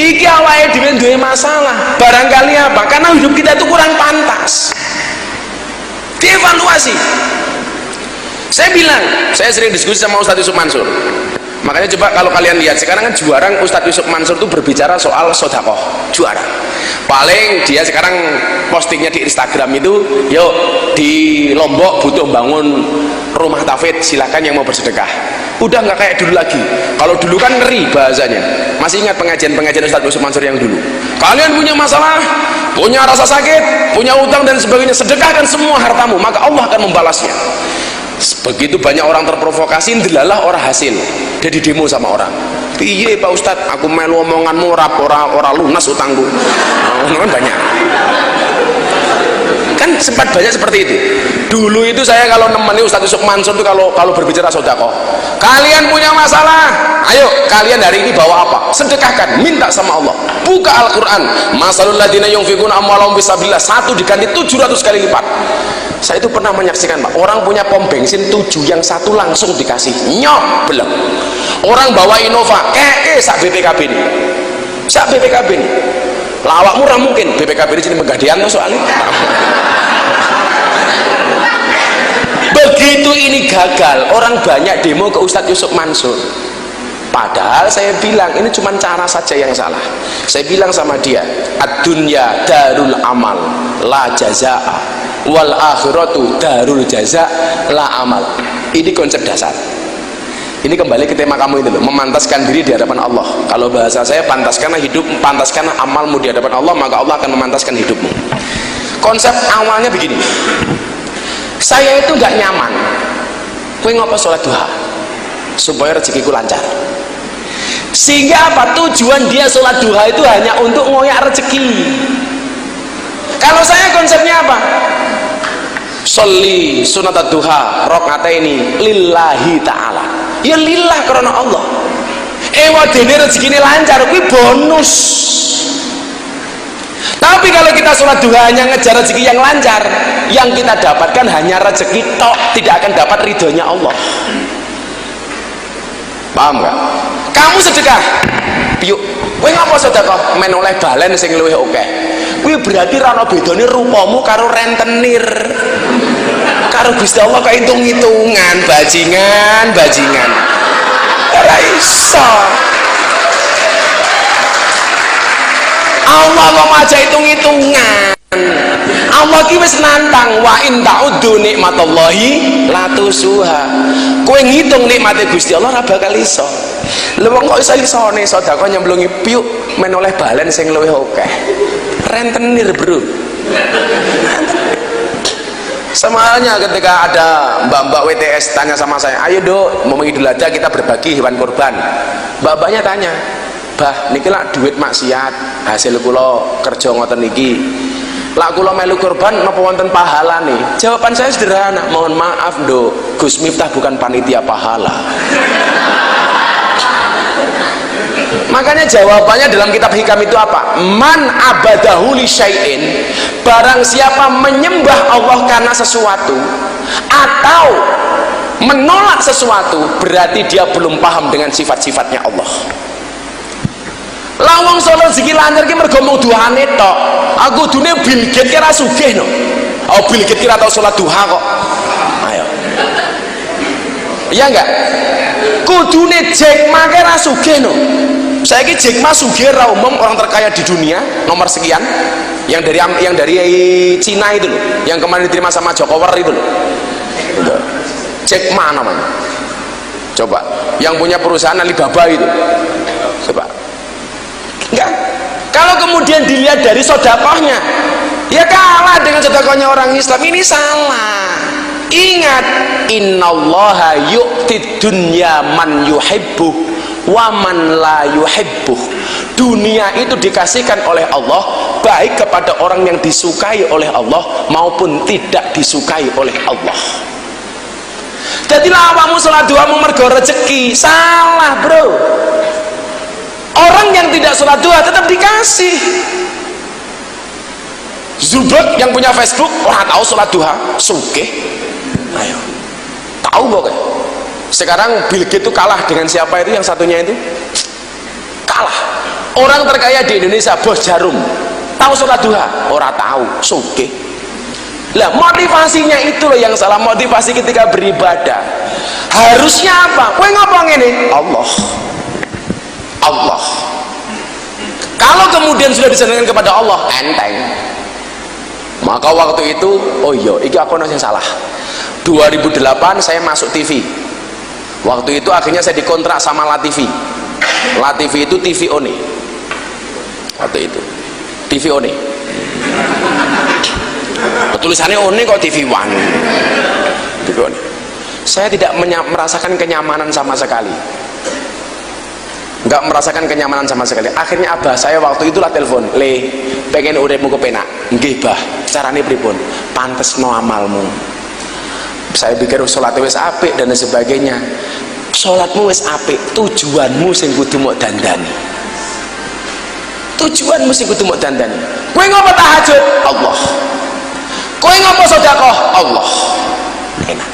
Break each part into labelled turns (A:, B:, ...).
A: Iki awake dhewe duwe masalah. Barangkali apa? Karena hidup kita itu kurang pantas. Dievaluasi. Saya bilang, saya sering diskusi sama Ustadz Yusuf Mansur. Makanya coba kalau kalian lihat sekarang kan juara Ustadz Yusuf Mansur itu berbicara soal sedekah, juara. Paling dia sekarang postingnya di Instagram itu, yuk di Lombok butuh bangun rumah tafid, silakan yang mau bersedekah. Udah nggak kayak dulu lagi. Kalau dulu kan ngeri bahasanya. Masih ingat pengajian Ustadz Yusuf Mansur yang dulu? Kalian punya masalah, punya rasa sakit, punya utang dan sebagainya, sedekahkan semua hartamu, maka Allah akan membalasnya. Begitu banyak orang terprovokasi, ndelalah orang hasil. Jadi demo sama orang. Piye Pak Ustadz, aku melu omonganmu ora lunas utangku. Kan banyak. Kan sempat banyak seperti itu. Dulu itu saya kalau nemeni Ustadz Yusuf Mansur itu kalau berbicara sedekah, kalian punya masalah, ayo kalian hari ini bawa apa? Sedekahkan, minta sama Allah. Buka Al-Quran. Masalul ladina yunfikuna amwalahum fisabilillah, 1 diganti 700 kali lipat. Saya itu pernah menyaksikan Pak, orang punya pom bensin 7, yang 1 langsung dikasih, nyok belum. Orang bawa Innova, sak BPKB ini, sak BPKB ini. Lawak murah mungkin, BPKB ini jadi Megadian soalnya. Begitu ini gagal, orang banyak demo ke Ustadz Yusuf Mansur. Padahal saya bilang ini cuma cara saja yang salah. Saya bilang sama dia, ad-dunya darul amal la jazaa wal akhiratu darul jaza la amal. Ini konsep dasar. Ini kembali ke tema kamu itu loh, memantaskan diri di hadapan Allah. Kalau bahasa saya, pantaskanlah hidup, pantaskanlah amalmu di hadapan Allah, maka Allah akan memantaskan hidupmu. Konsep awalnya begini, saya itu nggak nyaman kowe ngopo sholat duha supaya rezekiku lancar. Sehingga apa? Tujuan dia sholat duha itu hanya untuk ngoyak rezeki. Kalau saya konsepnya apa? Sholli sunat duha rakaataini lillahi ta'ala, ya lillah karena Allah. Wadene rezekine lancar kuwi bonus. Tapi kalau kita sholat duha hanya ngejar rezeki yang lancar, yang kita dapatkan hanya rezeki tok, tidak akan dapat ridhonya Allah. Paham nggak? Kamu sedekah, yuk, kowe ngapa sedekah? Men oleh balen sing luwih akeh. Kuwi berarti ra ono bedane rupamu karo rentenir. Karo Gusti Allah kok hitung-hitungan, bajingan. Ora iso. Allah kok maca hitung-hitungan. Allah ki wis nantang, wa in ta'uddu nikmatallahi la tusuha. Kowe ngitung nikmate Gusti Allah ora bakal iso. Lha wong kok iso-isone sedekah nyemplungi piuk men oleh balen sing luwih akeh. Rentenir, Bro. Semalanya ketika ada mbak-mbak WTS tanya sama saya, ayo Dok, mau Idul Adha kita berbagi hewan kurban. Mbak-mbaknya tanya, Bah, niki lak duit maksiat, hasil kula kerja ngoten niki. Lak kula melu kurban napa wonten pahalane? Jawaban saya sederhana, mohon maaf Dok, Gus Miftah bukan panitia pahala. Makanya jawabannya dalam kitab hikam itu apa? Man abadahu li syai'in, barang siapa menyembah Allah karena sesuatu atau menolak sesuatu, berarti dia belum paham dengan sifat-sifatnya Allah. Lawang solo rezeki lancar ki mergo mung duhane tok. Aku dunia Bill Gates kira sugih no. Oh Bill Gates kira tau salat duha kok. Ayo. Iya enggak? Kudune Jack Ma kira sugih no. Saya ki Jack Ma sugih ra umum, orang terkaya di dunia nomor sekian, yang dari Cina itu loh, yang kemarin diterima sama Jokowi itu loh. Itu. Jack Ma namanya. Coba, yang punya perusahaan Alibaba itu. Coba. Enggak. Kalau kemudian dilihat dari sedekahnya, ya kalah dengan sedekahnya orang Islam. Ini salah. Ingat, innallaha yu'tid dunya man yuhibbuh wa man la yuhibbuh. Dunia itu dikasihkan oleh Allah baik kepada orang yang disukai oleh Allah maupun tidak disukai oleh Allah. Jadi lawamu salat duha mergo rezeki, salah bro. Orang yang tidak sholat duha tetap dikasih. Zubrod yang punya Facebook orang tahu sholat duha, sugih. Ayo, tahu pokoknya. Sekarang Bill Gates itu kalah dengan siapa itu? Yang satunya itu kalah. Orang terkaya di Indonesia, Bos Jarum, tahu sholat duha? Ora tahu, sugih. Lah motivasinya itu loh yang salah, motivasi ketika beribadah. Harusnya apa? Kowe ngapa ngene? Allah. Allah. Kalau kemudian sudah disenangkan kepada Allah, enteng. Maka waktu itu, oh iya, iki aku yang salah. 2008 saya masuk TV. Waktu itu akhirnya saya dikontrak sama LaTV. LaTV itu TV One. Waktu itu TV One. Tulisannya One kok TV One. TV One. Saya tidak merasakan kenyamanan sama sekali. Nggak merasakan kenyamanan sama sekali. Akhirnya abah saya waktu itulah telepon, "Le, pengen uripmu kepenak." "Nggih, Bah. Carane pripun?" "Pantesno amalmu." Saya pikir sholatnya wis apik dan sebagainya. Sholatmu wis apik, tujuanmu sing kudu mok dandani. Tujuanmu sing kudu mok dandani. Kowe ngopo tahajud? Allah. Kowe ngopo sedekah? Allah. Enak.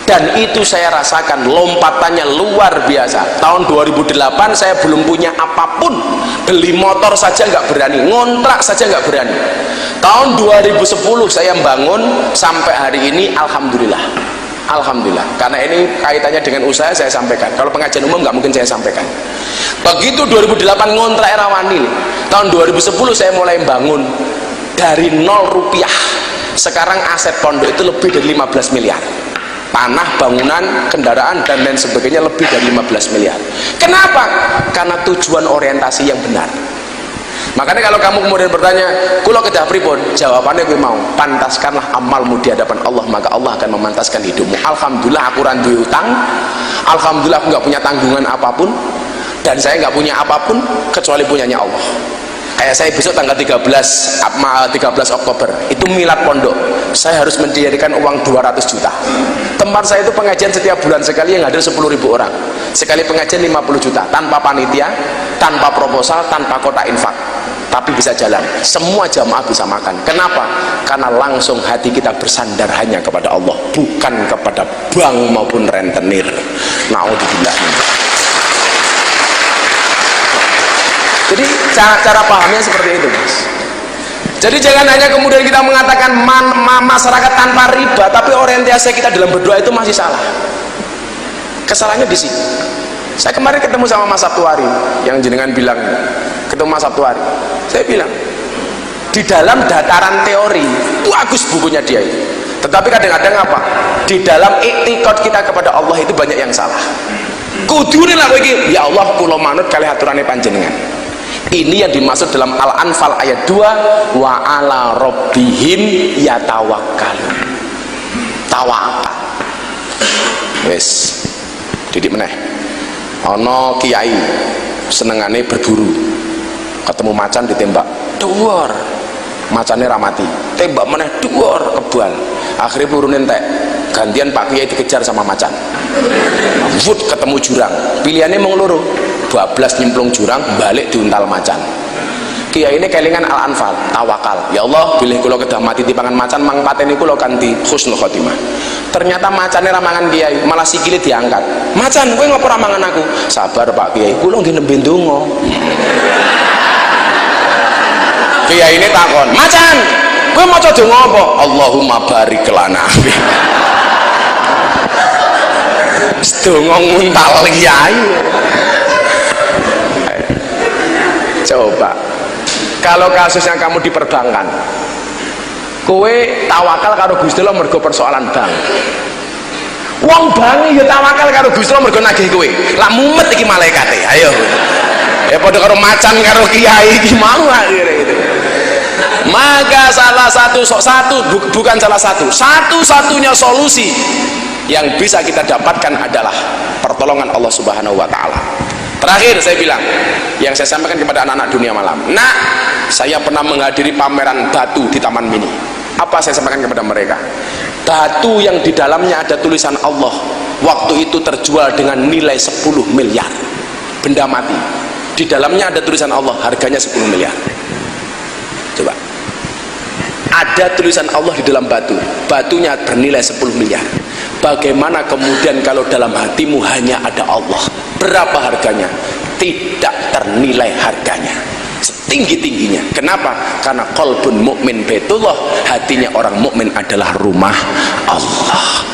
A: Dan itu saya rasakan lompatannya luar biasa. Tahun 2008 saya belum punya apapun, beli motor saja nggak berani, ngontrak saja nggak berani. Tahun 2010 saya bangun sampai hari ini, alhamdulillah. Alhamdulillah, karena ini kaitannya dengan usaha saya sampaikan. Kalau pengajian umum nggak mungkin saya sampaikan. Begitu 2008 ngontrak Erawani, tahun 2010 saya mulai bangun dari 0 rupiah. Sekarang aset pondok itu lebih dari 15 miliar. Tanah, bangunan, kendaraan, dan lain sebagainya lebih dari 15 miliar. Kenapa? Karena tujuan orientasi yang benar. Makanya kalau kamu kemudian bertanya, "Kulo kedah pripun?" Jawabannya gue mau, pantaskanlah amalmu di hadapan Allah, maka Allah akan memantaskan hidupmu. Alhamdulillah aku ora duwe utang. Alhamdulillah aku nggak punya tanggungan apapun, dan saya nggak punya apapun kecuali punyanya Allah. Kayak saya besok tanggal 13 Oktober itu milad pondok, saya harus mendirikan uang 200 juta. Tempat saya itu pengajian setiap bulan sekali yang hadir 10.000 orang. Sekali pengajian 50 juta, tanpa panitia, tanpa proposal, tanpa kotak infak, tapi bisa jalan. Semua jamaah bisa makan. Kenapa? Karena langsung hati kita bersandar hanya kepada Allah, bukan kepada bank maupun rentenir. Naudzubillah. Jadi cara pahamnya seperti itu, Mas. Jadi jangan hanya kemudian kita mengatakan masyarakat tanpa riba, tapi orientasi kita dalam berdoa itu masih salah. Kesalahannya di sini. Saya kemarin ketemu sama Mas Sabtuari, yang jenengan bilang ketemu Mas Sabtuari. Saya bilang di dalam dataran teori bagus bukunya dia itu. Tetapi kadang-kadang apa? Di dalam iktikad kita kepada Allah itu banyak yang salah. Kudune lah kowe iki, ya Allah kula manut kalih aturane panjenengan. Ini yang dimaksud dalam Al-Anfal ayat 2, wa ala rabbihim yatawakkalun. Tawakal. Wes. Didik meneh. Ana kiai senengane berburu. Ketemu macan ditembak, duar. Macane ra mati. Tembak meneh duar kebal. Akhirnya turun entek. Gantian Pak Kiai dikejar sama macan. Wut ketemu jurang. Pilihannya mau loro. 12 nyemplung jurang, balik diuntal macan. Kiai ini kelingan Al-Anfal, tawakal. Ya Allah, bilih kula kedah mati tipangan macan, mang pateni kula kanthi husnul khotimah. Ternyata macane ramangan Kiai, malah sikile diangkat. Macan, kowe ngopo ramangan aku? Sabar Pak Kiai, kula nggih nembe ndonga. Kiai ini takon, macan, kowe maca donga apa? Allahumma barik lana. Sedonga nguntal Kiai. Coba kalau kasusnya kamu diperbankan, kowe tawakal karo Gusti Allah mergo persoalan bank. Wong bank ya tawakal karo Gusti Allah mergo nagih kowe. Lah mumet iki malaikate. Ayo. Ya padha karo macan karo kiai iki mau akhire gitu. Maka bukan salah satu, satu-satunya solusi yang bisa kita dapatkan adalah pertolongan Allah Subhanahu wa taala. Terakhir saya bilang, yang saya sampaikan kepada anak-anak dunia malam. Nah, saya pernah menghadiri pameran batu di Taman Mini. Apa saya sampaikan kepada mereka? Batu yang di dalamnya ada tulisan Allah, waktu itu terjual dengan nilai 10 miliar. Benda mati. Di dalamnya ada tulisan Allah, harganya 10 miliar. Coba. Ada tulisan Allah di dalam batu. Batunya bernilai 10 miliar. Bagaimana kemudian kalau dalam hatimu hanya ada Allah? Berapa harganya? tidak ternilai harganya, setinggi-tingginya. Kenapa? Karena qalbun mukmin baitullah, hatinya orang mukmin adalah rumah Allah.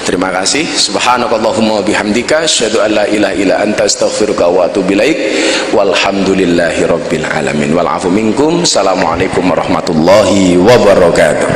A: Terima kasih. Subhanakallahumma bihamdika asyhadu an la ilaha illa anta astaghfiruka wa atubu ilaik. Walhamdulillahi rabbil alamin. Wal afu minkum. Assalamualaikum warahmatullahi wabarakatuh.